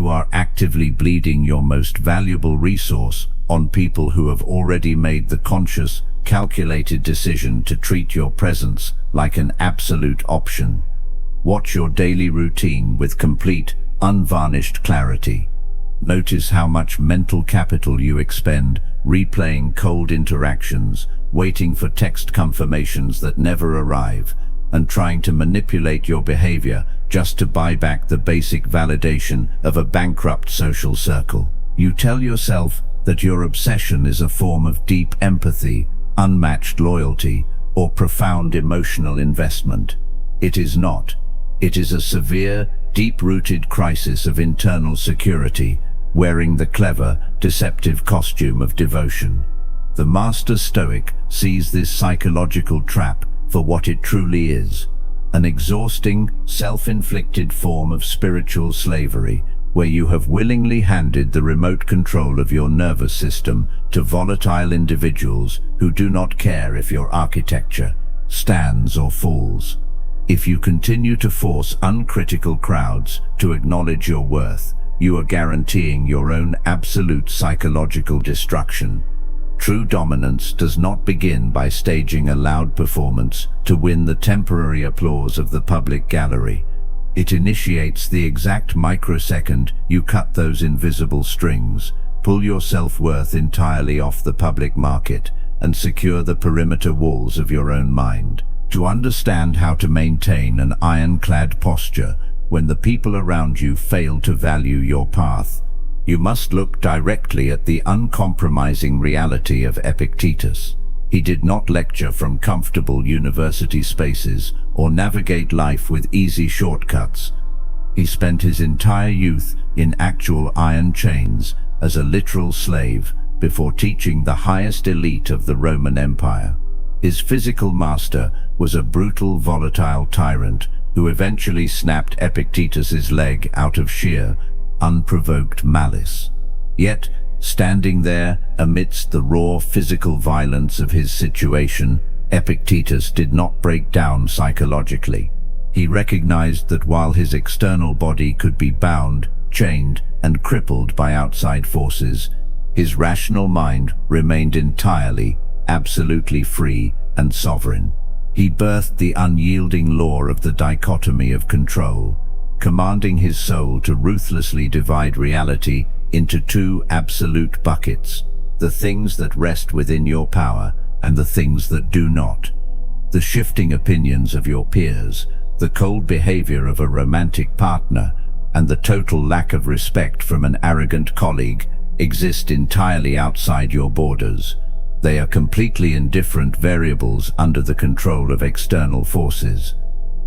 you are actively bleeding your most valuable resource on people who have already made the conscious, calculated decision to treat your presence like an absolute option. Watch your daily routine with complete, unvarnished clarity. Notice how much mental capital you expend replaying cold interactions, waiting for text confirmations that never arrive, and trying to manipulate your behavior just to buy back the basic validation of a bankrupt social circle. You tell yourself that your obsession is a form of deep empathy, unmatched loyalty, or profound emotional investment. It is not. It is a severe, deep-rooted crisis of internal security, wearing the clever, deceptive costume of devotion. The master Stoic sees this psychological trap for what it truly is, an exhausting, self-inflicted form of spiritual slavery, where you have willingly handed the remote control of your nervous system to volatile individuals who do not care if your architecture stands or falls. If you continue to force uncritical crowds to acknowledge your worth, you are guaranteeing your own absolute psychological destruction. True dominance does not begin by staging a loud performance to win the temporary applause of the public gallery. It initiates the exact microsecond you cut those invisible strings, pull your self-worth entirely off the public market, and secure the perimeter walls of your own mind. To understand how to maintain an ironclad posture when the people around you fail to value your path, you must look directly at the uncompromising reality of Epictetus. He did not lecture from comfortable university spaces or navigate life with easy shortcuts. He spent his entire youth in actual iron chains as a literal slave before teaching the highest elite of the Roman Empire. His physical master was a brutal, volatile tyrant who eventually snapped Epictetus's leg out of sheer, unprovoked malice. Yet, standing there amidst the raw physical violence of his situation, Epictetus did not break down psychologically. He recognized that while his external body could be bound, chained, and crippled by outside forces, his rational mind remained entirely, absolutely free and sovereign. He birthed the unyielding law of the dichotomy of control, commanding his soul to ruthlessly divide reality into two absolute buckets: the things that rest within your power and the things that do not. The shifting opinions of your peers, the cold behavior of a romantic partner, and the total lack of respect from an arrogant colleague exist entirely outside your borders. They are completely indifferent variables under the control of external forces.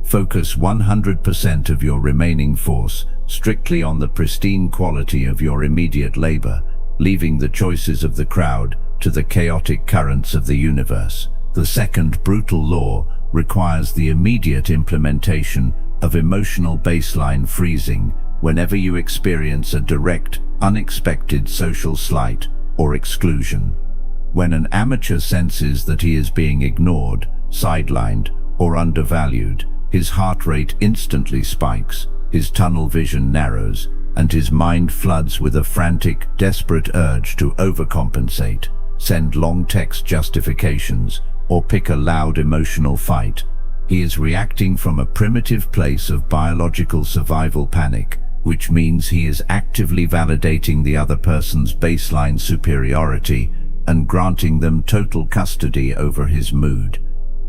Focus 100% of your remaining force strictly on the pristine quality of your immediate labor, leaving the choices of the crowd to the chaotic currents of the universe. The second brutal law requires the immediate implementation of emotional baseline freezing whenever you experience a direct, unexpected social slight or exclusion. When an amateur senses that he is being ignored, sidelined, or undervalued, his heart rate instantly spikes, his tunnel vision narrows, and his mind floods with a frantic, desperate urge to overcompensate, send long text justifications, or pick a loud emotional fight. He is reacting from a primitive place of biological survival panic, which means he is actively validating the other person's baseline superiority and granting them total custody over his mood.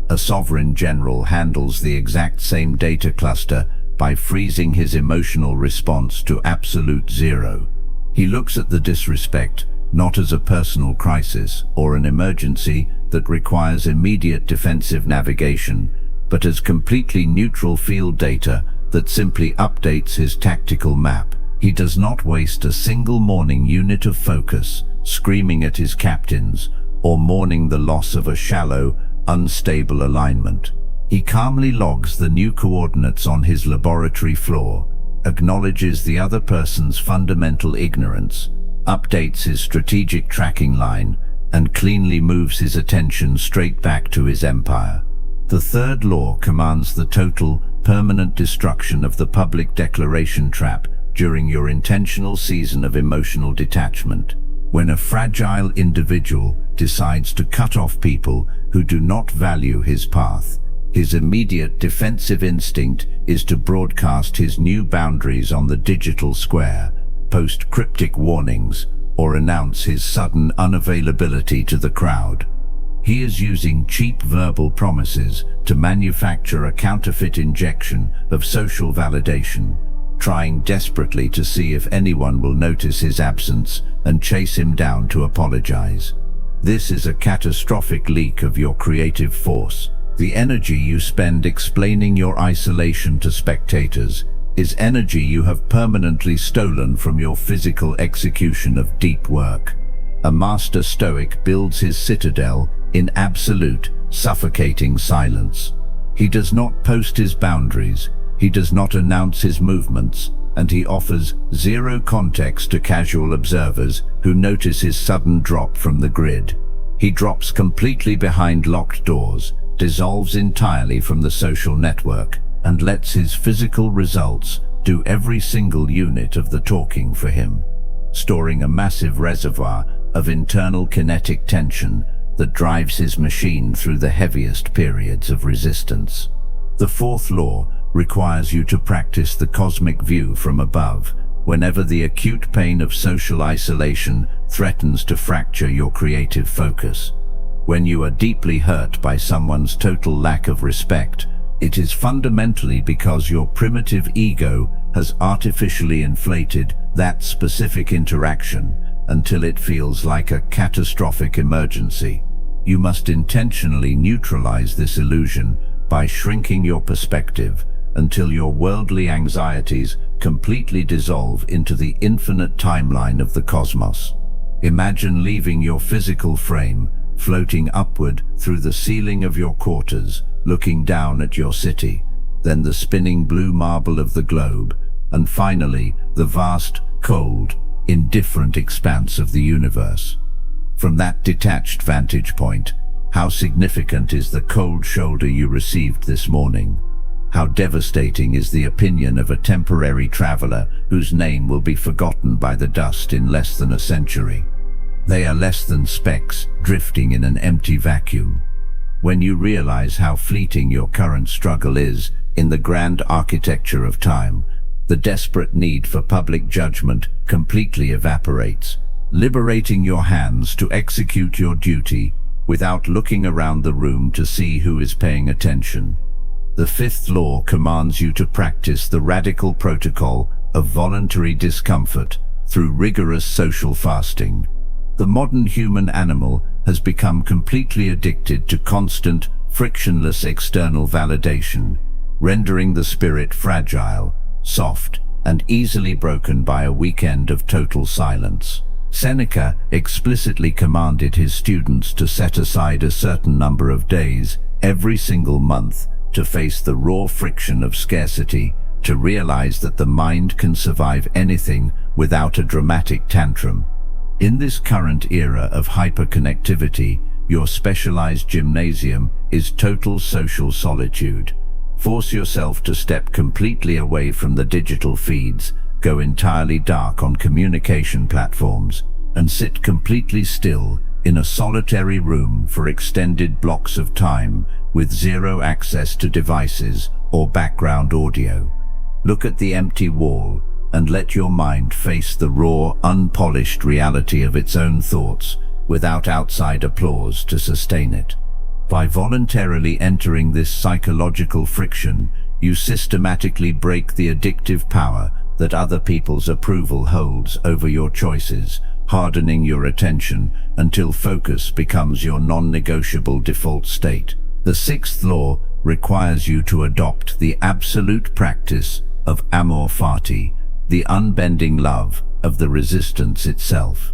A sovereign general handles the exact same data cluster by freezing his emotional response to absolute zero. He looks at the disrespect not as a personal crisis or an emergency that requires immediate defensive navigation, but as completely neutral field data that simply updates his tactical map. He does not waste a single morning unit of focus screaming at his captains or mourning the loss of a shallow, unstable alignment. He calmly logs the new coordinates on his laboratory floor, acknowledges the other person's fundamental ignorance, updates his strategic tracking line, and cleanly moves his attention straight back to his empire. The third law commands the total, permanent destruction of the public declaration trap during your intentional season of emotional detachment. When a fragile individual decides to cut off people who do not value his path, his immediate defensive instinct is to broadcast his new boundaries on the digital square, post cryptic warnings, or announce his sudden unavailability to the crowd. He is using cheap verbal promises to manufacture a counterfeit injection of social validation, trying desperately to see if anyone will notice his absence and chase him down to apologize. This is a catastrophic leak of your creative force. The energy you spend explaining your isolation to spectators is energy you have permanently stolen from your physical execution of deep work. A master Stoic builds his citadel in absolute, suffocating silence. He does not post his boundaries, he does not announce his movements, and he offers zero context to casual observers who notice his sudden drop from the grid. He drops completely behind locked doors, dissolves entirely from the social network, and lets his physical results do every single unit of the talking for him, storing a massive reservoir of internal kinetic tension that drives his machine through the heaviest periods of resistance. The fourth law requires you to practice the cosmic view from above whenever the acute pain of social isolation threatens to fracture your creative focus. When you are deeply hurt by someone's total lack of respect, it is fundamentally because your primitive ego has artificially inflated that specific interaction until it feels like a catastrophic emergency. You must intentionally neutralize this illusion by shrinking your perspective until your worldly anxieties completely dissolve into the infinite timeline of the cosmos. Imagine leaving your physical frame, floating upward through the ceiling of your quarters, looking down at your city, then the spinning blue marble of the globe, and finally the vast, cold, indifferent expanse of the universe. From that detached vantage point, how significant is the cold shoulder you received this morning? How devastating is the opinion of a temporary traveler whose name will be forgotten by the dust in less than a century? They are less than specks drifting in an empty vacuum. When you realize how fleeting your current struggle is in the grand architecture of time, the desperate need for public judgment completely evaporates, liberating your hands to execute your duty without looking around the room to see who is paying attention. The fifth law commands you to practice the radical protocol of voluntary discomfort through rigorous social fasting. The modern human animal has become completely addicted to constant, frictionless external validation, rendering the spirit fragile, soft, and easily broken by a weekend of total silence. Seneca explicitly commanded his students to set aside a certain number of days every single month to face the raw friction of scarcity, to realize that the mind can survive anything without a dramatic tantrum. In this current era of hyperconnectivity, your specialized gymnasium is total social solitude. Force yourself to step completely away from the digital feeds, go entirely dark on communication platforms, and sit completely still in a solitary room for extended blocks of time with zero access to devices or background audio. Look at the empty wall and let your mind face the raw, unpolished reality of its own thoughts without outside applause to sustain it. By voluntarily entering this psychological friction, you systematically break the addictive power that other people's approval holds over your choices, hardening your attention until focus becomes your non-negotiable default state. The sixth law requires you to adopt the absolute practice of Amor Fati, the unbending love of the resistance itself.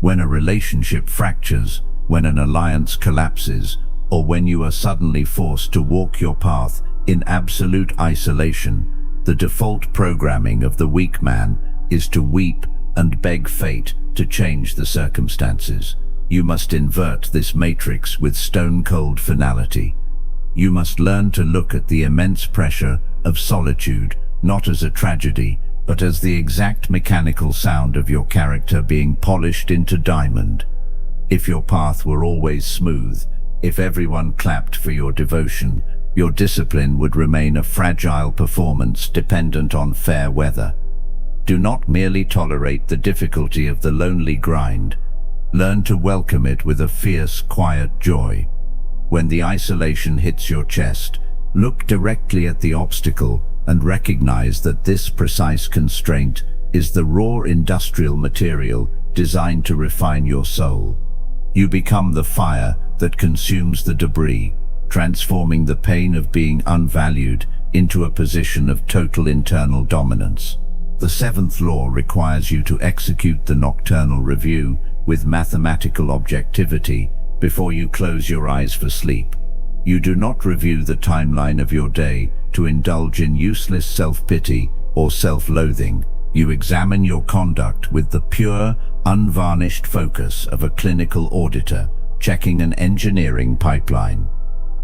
When a relationship fractures, when an alliance collapses, or when you are suddenly forced to walk your path in absolute isolation, the default programming of the weak man is to weep and beg fate to change the circumstances. You must invert this matrix with stone-cold finality. You must learn to look at the immense pressure of solitude not as a tragedy, but as the exact mechanical sound of your character being polished into diamond. If your path were always smooth, if everyone clapped for your devotion, your discipline would remain a fragile performance dependent on fair weather. Do not merely tolerate the difficulty of the lonely grind. Learn to welcome it with a fierce, quiet joy. When the isolation hits your chest, look directly at the obstacle and recognize that this precise constraint is the raw industrial material designed to refine your soul. You become the fire that consumes the debris, transforming the pain of being unvalued into a position of total internal dominance. The seventh law requires you to execute the nocturnal review with mathematical objectivity before you close your eyes for sleep. You do not review the timeline of your day to indulge in useless self-pity or self-loathing. You examine your conduct with the pure, unvarnished focus of a clinical auditor checking an engineering pipeline.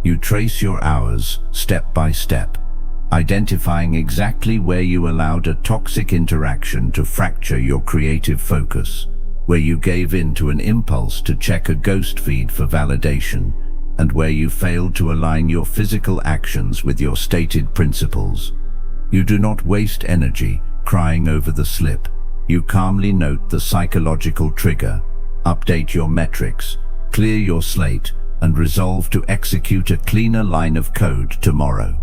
You trace your hours step by step, identifying exactly where you allowed a toxic interaction to fracture your creative focus, where you gave in to an impulse to check a ghost feed for validation, and where you failed to align your physical actions with your stated principles. You do not waste energy crying over the slip. You calmly note the psychological trigger, update your metrics, clear your slate, and resolve to execute a cleaner line of code tomorrow.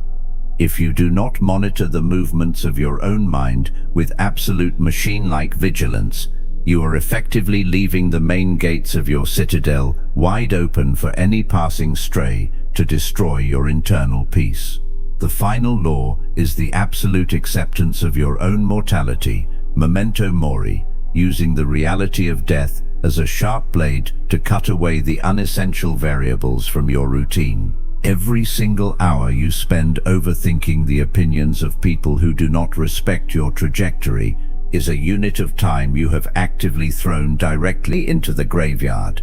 If you do not monitor the movements of your own mind with absolute machine-like vigilance, you are effectively leaving the main gates of your citadel wide open for any passing stray to destroy your internal peace. The final law is the absolute acceptance of your own mortality, Memento Mori, using the reality of death as a sharp blade to cut away the unessential variables from your routine. Every single hour you spend overthinking the opinions of people who do not respect your trajectory is a unit of time you have actively thrown directly into the graveyard.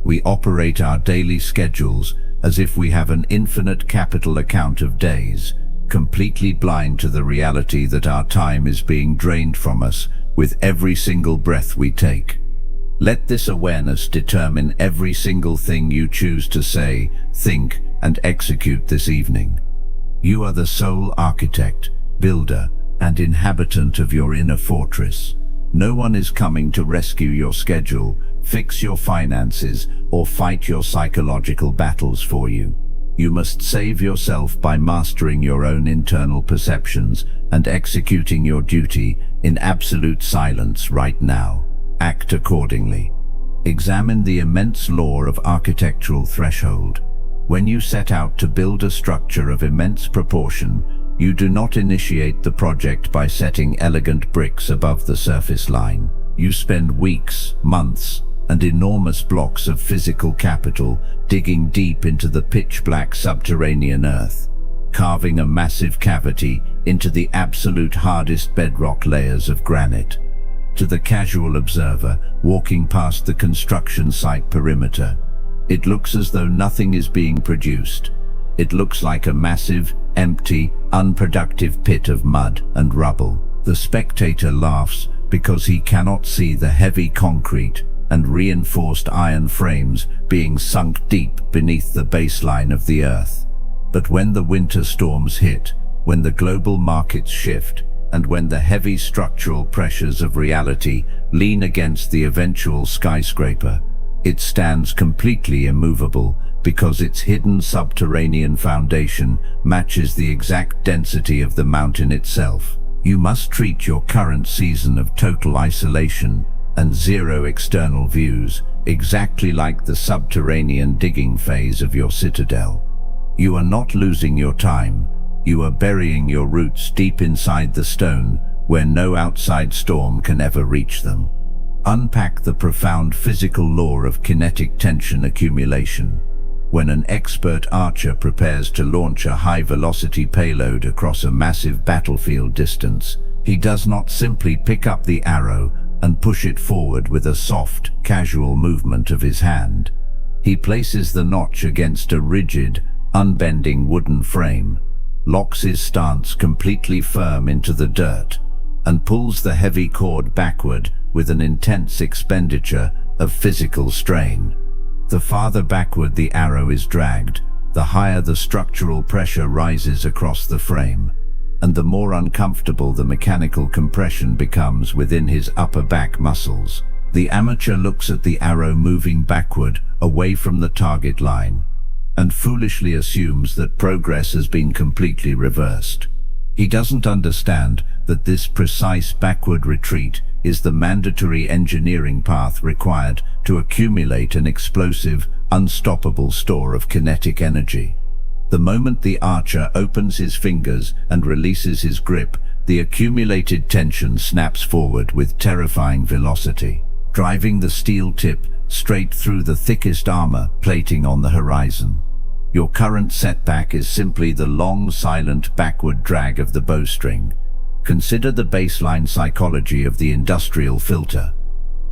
We operate our daily schedules as if we have an infinite capital account of days, completely blind to the reality that our time is being drained from us with every single breath we take. Let this awareness determine every single thing you choose to say, think, and execute this evening. You are the sole architect, builder, and inhabitant of your inner fortress. No one is coming to rescue your schedule, fix your finances, or fight your psychological battles for you. You must save yourself by mastering your own internal perceptions and executing your duty in absolute silence right now. Act accordingly. Examine the immense law of architectural threshold. When you set out to build a structure of immense proportion, you do not initiate the project by setting elegant bricks above the surface line. You spend weeks, months, and enormous blocks of physical capital digging deep into the pitch-black subterranean earth, carving a massive cavity into the absolute hardest bedrock layers of granite. To the casual observer walking past the construction site perimeter, it looks as though nothing is being produced. It looks like a massive, empty, unproductive pit of mud and rubble. The spectator laughs because he cannot see the heavy concrete and reinforced iron frames being sunk deep beneath the baseline of the earth. But when the winter storms hit, when the global markets shift, and when the heavy structural pressures of reality lean against the eventual skyscraper, it stands completely immovable because its hidden subterranean foundation matches the exact density of the mountain itself. You must treat your current season of total isolation and zero external views exactly like the subterranean digging phase of your citadel. You are not losing your time. You are burying your roots deep inside the stone where no outside storm can ever reach them. Unpack the profound physical law of kinetic tension accumulation. When an expert archer prepares to launch a high-velocity payload across a massive battlefield distance, he does not simply pick up the arrow and push it forward with a soft, casual movement of his hand. He places the notch against a rigid, unbending wooden frame, locks his stance completely firm into the dirt, and pulls the heavy cord backward with an intense expenditure of physical strain. The farther backward the arrow is dragged, the higher the structural pressure rises across the frame, and the more uncomfortable the mechanical compression becomes within his upper back muscles. The amateur looks at the arrow moving backward, away from the target line, and foolishly assumes that progress has been completely reversed. He doesn't understand that this precise backward retreat is the mandatory engineering path required to accumulate an explosive, unstoppable store of kinetic energy. The moment the archer opens his fingers and releases his grip, the accumulated tension snaps forward with terrifying velocity, driving the steel tip straight through the thickest armor plating on the horizon. Your current setback is simply the long, silent backward drag of the bowstring. Consider the baseline psychology of the industrial filter.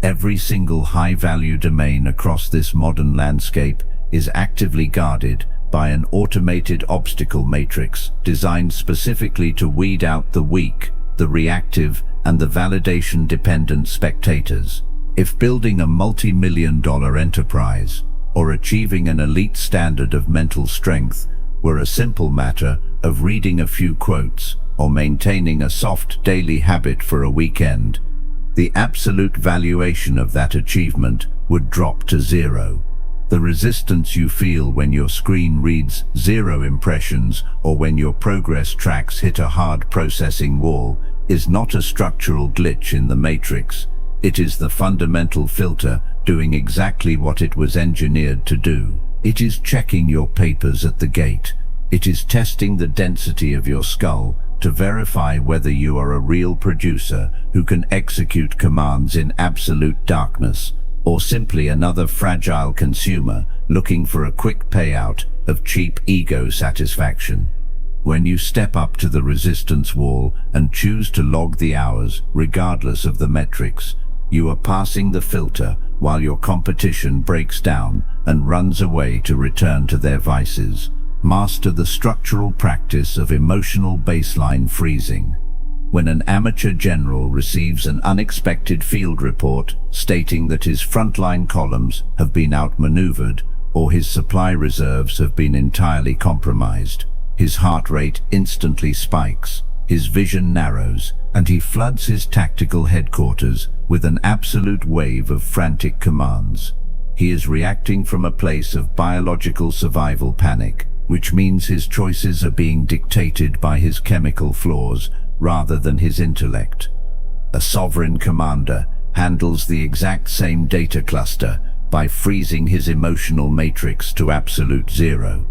Every single high-value domain across this modern landscape is actively guarded by an automated obstacle matrix designed specifically to weed out the weak, the reactive, and the validation-dependent spectators. If building a multi-million-dollar enterprise or achieving an elite standard of mental strength were a simple matter of reading a few quotes or maintaining a soft daily habit for a weekend, the absolute valuation of that achievement would drop to zero. The resistance you feel when your screen reads 0 impressions or when your progress tracks hit a hard processing wall is not a structural glitch in the matrix. It is the fundamental filter doing exactly what it was engineered to do. It is checking your papers at the gate. It is testing the density of your skull to verify whether you are a real producer who can execute commands in absolute darkness, or simply another fragile consumer looking for a quick payout of cheap ego satisfaction. When you step up to the resistance wall and choose to log the hours, regardless of the metrics, you are passing the filter while your competition breaks down and runs away to return to their vices. Master the structural practice of emotional baseline freezing. When an amateur general receives an unexpected field report stating that his frontline columns have been outmaneuvered or his supply reserves have been entirely compromised, his heart rate instantly spikes, his vision narrows, and he floods his tactical headquarters with an absolute wave of frantic commands. He is reacting from a place of biological survival panic, which means his choices are being dictated by his chemical flaws rather than his intellect. A sovereign commander handles the exact same data cluster by freezing his emotional matrix to absolute zero.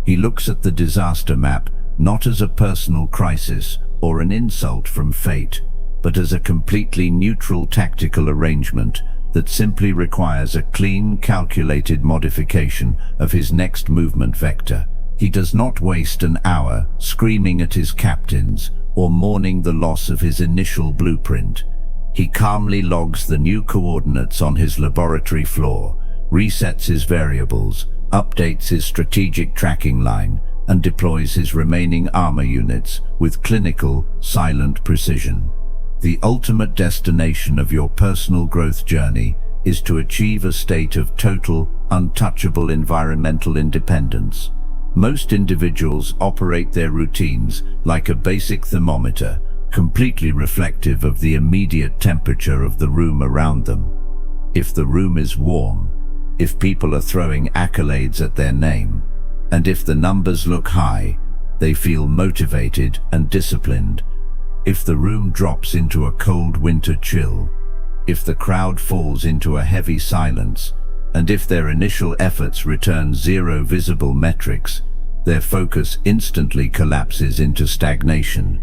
He looks at the disaster map not as a personal crisis or an insult from fate, but as a completely neutral tactical arrangement that simply requires a clean, calculated modification of his next movement vector. He does not waste an hour screaming at his captains or mourning the loss of his initial blueprint. He calmly logs the new coordinates on his laboratory floor, resets his variables, updates his strategic tracking line, and deploys his remaining armor units with clinical, silent precision. The ultimate destination of your personal growth journey is to achieve a state of total, untouchable environmental independence. Most individuals operate their routines like a basic thermometer, completely reflective of the immediate temperature of the room around them. If the room is warm, if people are throwing accolades at their name, and if the numbers look high, they feel motivated and disciplined. If the room drops into a cold winter chill, if the crowd falls into a heavy silence, and if their initial efforts return zero visible metrics, their focus instantly collapses into stagnation.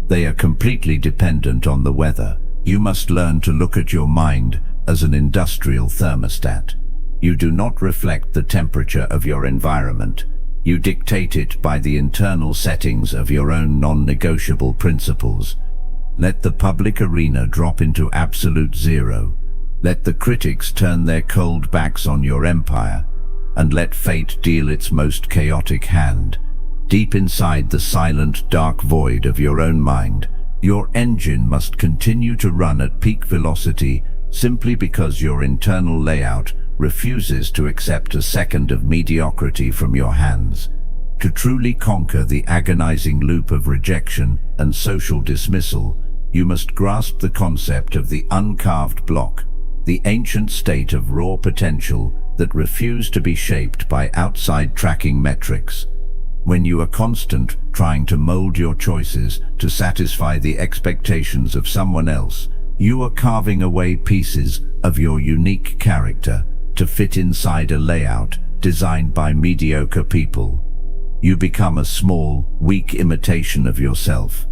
They are completely dependent on the weather. You must learn to look at your mind as an industrial thermostat. You do not reflect the temperature of your environment. You dictate it by the internal settings of your own non-negotiable principles. Let the public arena drop into absolute zero. Let the critics turn their cold backs on your empire, and let fate deal its most chaotic hand. Deep inside the silent, dark void of your own mind, Your engine must continue to run at peak velocity simply because your internal layout refuses to accept a second of mediocrity from your hands. To truly conquer the agonizing loop of rejection and social dismissal, you must grasp the concept of the uncarved block, the ancient state of raw potential that refused to be shaped by outside tracking metrics. When you are constant trying to mold your choices to satisfy the expectations of someone else, you are carving away pieces of your unique character to fit inside a layout designed by mediocre people. You become a small, weak imitation of yourself.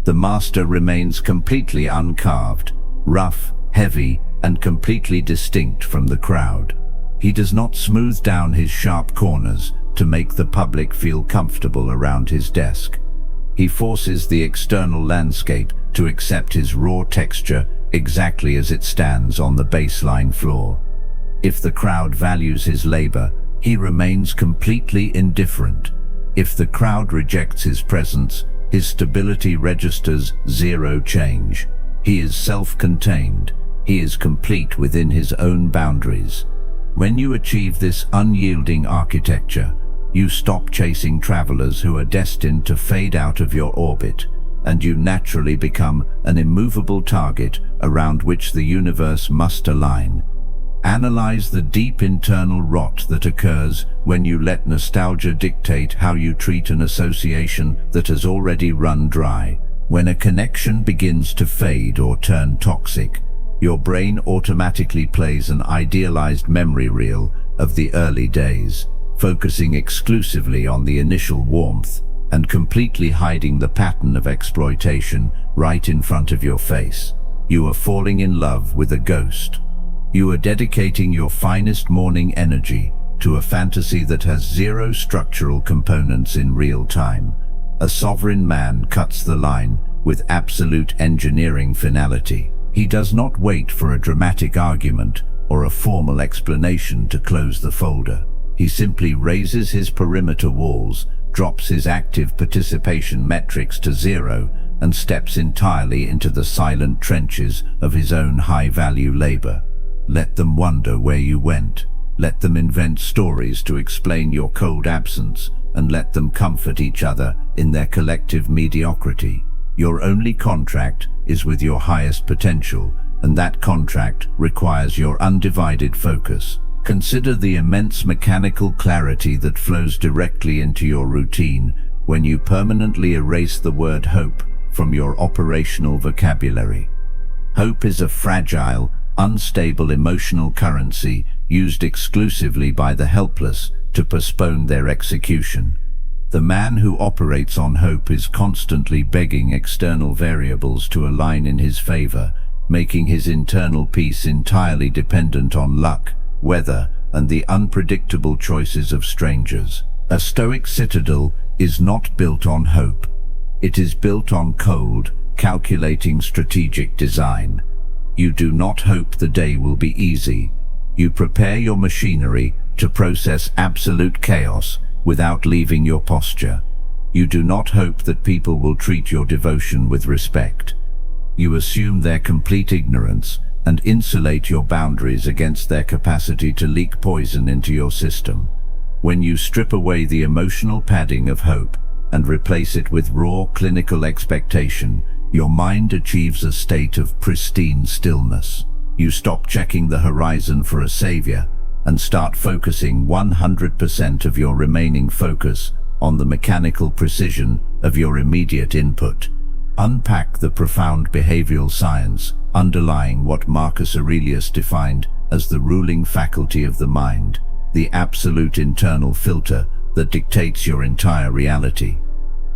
The master remains completely uncarved, rough, heavy, and completely distinct from the crowd. He does not smooth down his sharp corners to make the public feel comfortable around his desk. He forces the external landscape to accept his raw texture exactly as it stands on the baseline floor. If the crowd values his labor, he remains completely indifferent. If the crowd rejects his presence, his stability registers zero change. He is self-contained. He is complete within his own boundaries. When you achieve this unyielding architecture, you stop chasing travelers who are destined to fade out of your orbit, and you naturally become an immovable target around which the universe must align. Analyze the deep internal rot that occurs when you let nostalgia dictate how you treat an association that has already run dry. When a connection begins to fade or turn toxic, your brain automatically plays an idealized memory reel of the early days, focusing exclusively on the initial warmth and completely hiding the pattern of exploitation right in front of your face. You are falling in love with a ghost. You are dedicating your finest morning energy to a fantasy that has zero structural components in real time. A sovereign man cuts the line with absolute engineering finality. He does not wait for a dramatic argument or a formal explanation to close the folder. He simply raises his perimeter walls, drops his active participation metrics to zero, and steps entirely into the silent trenches of his own high-value labor. Let them wonder where you went. Let them invent stories to explain your cold absence, and let them comfort each other in their collective mediocrity. Your only contract is with your highest potential, and that contract requires your undivided focus. Consider the immense mechanical clarity that flows directly into your routine when you permanently erase the word hope from your operational vocabulary. Hope is a fragile, unstable emotional currency used exclusively by the helpless to postpone their execution. The man who operates on hope is constantly begging external variables to align in his favor, making his internal peace entirely dependent on luck, weather, and the unpredictable choices of strangers. A Stoic citadel is not built on hope. It is built on cold, calculating strategic design. You do not hope the day will be easy. You prepare your machinery to process absolute chaos without leaving your posture. You do not hope that people will treat your devotion with respect. You assume their complete ignorance and insulate your boundaries against their capacity to leak poison into your system. When you strip away the emotional padding of hope and replace it with raw clinical expectation, your mind achieves a state of pristine stillness. You stop checking the horizon for a savior and start focusing 100% of your remaining focus on the mechanical precision of your immediate input. Unpack the profound behavioral science underlying what Marcus Aurelius defined as the ruling faculty of the mind, the absolute internal filter that dictates your entire reality.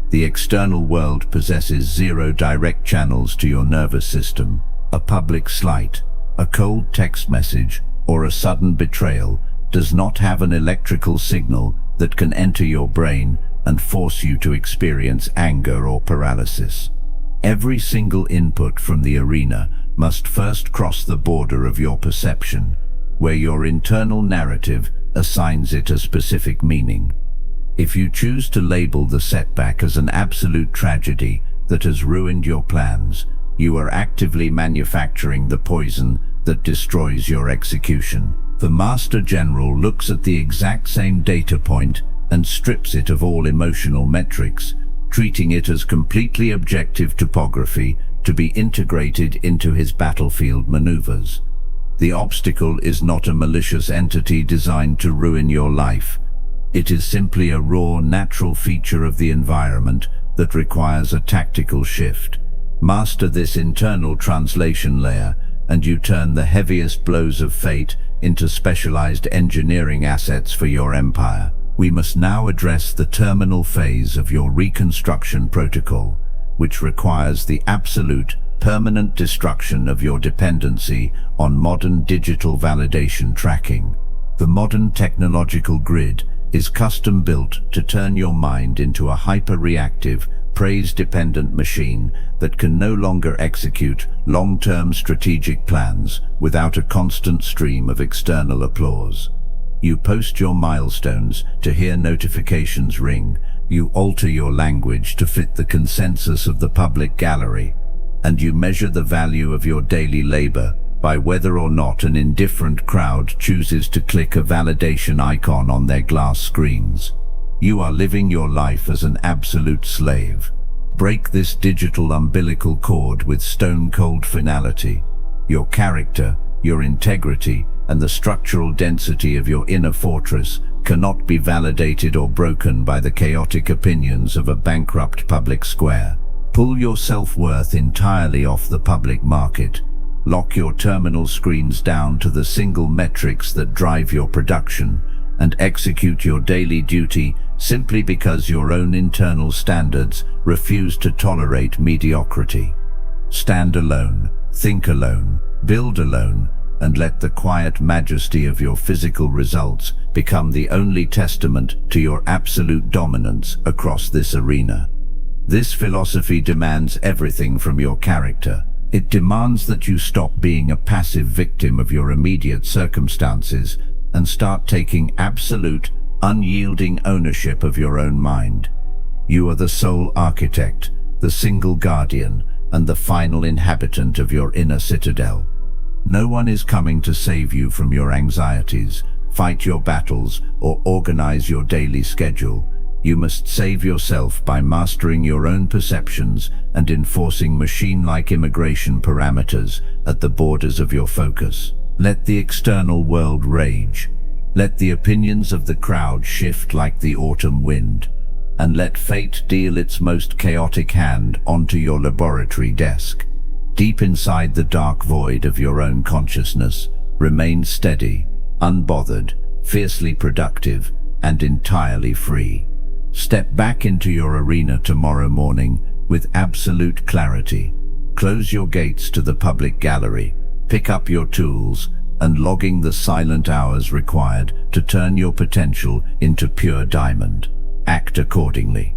The external world possesses zero direct channels to your nervous system. A public slight, a cold text message, or a sudden betrayal does not have an electrical signal that can enter your brain and force you to experience anger or paralysis. Every single input from the arena must first cross the border of your perception, where your internal narrative assigns it a specific meaning. If you choose to label the setback as an absolute tragedy that has ruined your plans. You are actively manufacturing the poison that destroys your execution. The Master General looks at the exact same data point and strips it of all emotional metrics, treating it as completely objective topography to be integrated into his battlefield maneuvers. The obstacle is not a malicious entity designed to ruin your life. It is simply a raw, natural feature of the environment that requires a tactical shift. Master this internal translation layer, and you turn the heaviest blows of fate into specialized engineering assets for your empire. We must now address the terminal phase of your reconstruction protocol, which requires the absolute, permanent destruction of your dependency on modern digital validation tracking. The modern technological grid is custom-built to turn your mind into a hyper-reactive, praise-dependent machine that can no longer execute long-term strategic plans without a constant stream of external applause. You post your milestones to hear notifications ring. You alter your language to fit the consensus of the public gallery. And you measure the value of your daily labor by whether or not an indifferent crowd chooses to click a validation icon on their glass screens. You are living your life as an absolute slave. Break this digital umbilical cord with stone-cold finality. Your character, your integrity, and the structural density of your inner fortress cannot be validated or broken by the chaotic opinions of a bankrupt public square. Pull your self-worth entirely off the public market. Lock your terminal screens down to the single metrics that drive your production, and execute your daily duty simply because your own internal standards refuse to tolerate mediocrity. Stand alone, think alone, build alone, and let the quiet majesty of your physical results become the only testament to your absolute dominance across this arena. This philosophy demands everything from your character. It demands that you stop being a passive victim of your immediate circumstances and start taking absolute, unyielding ownership of your own mind. You are the sole architect, the single guardian, and the final inhabitant of your inner citadel. No one is coming to save you from your anxieties, fight your battles, or organize your daily schedule. You must save yourself by mastering your own perceptions and enforcing machine-like immigration parameters at the borders of your focus. Let the external world rage. Let the opinions of the crowd shift like the autumn wind. And let fate deal its most chaotic hand onto your laboratory desk. Deep inside the dark void of your own consciousness, remain steady, unbothered, fiercely productive, and entirely free. Step back into your arena tomorrow morning with absolute clarity. Close your gates to the public gallery, pick up your tools, and logging the silent hours required to turn your potential into pure diamond. Act accordingly.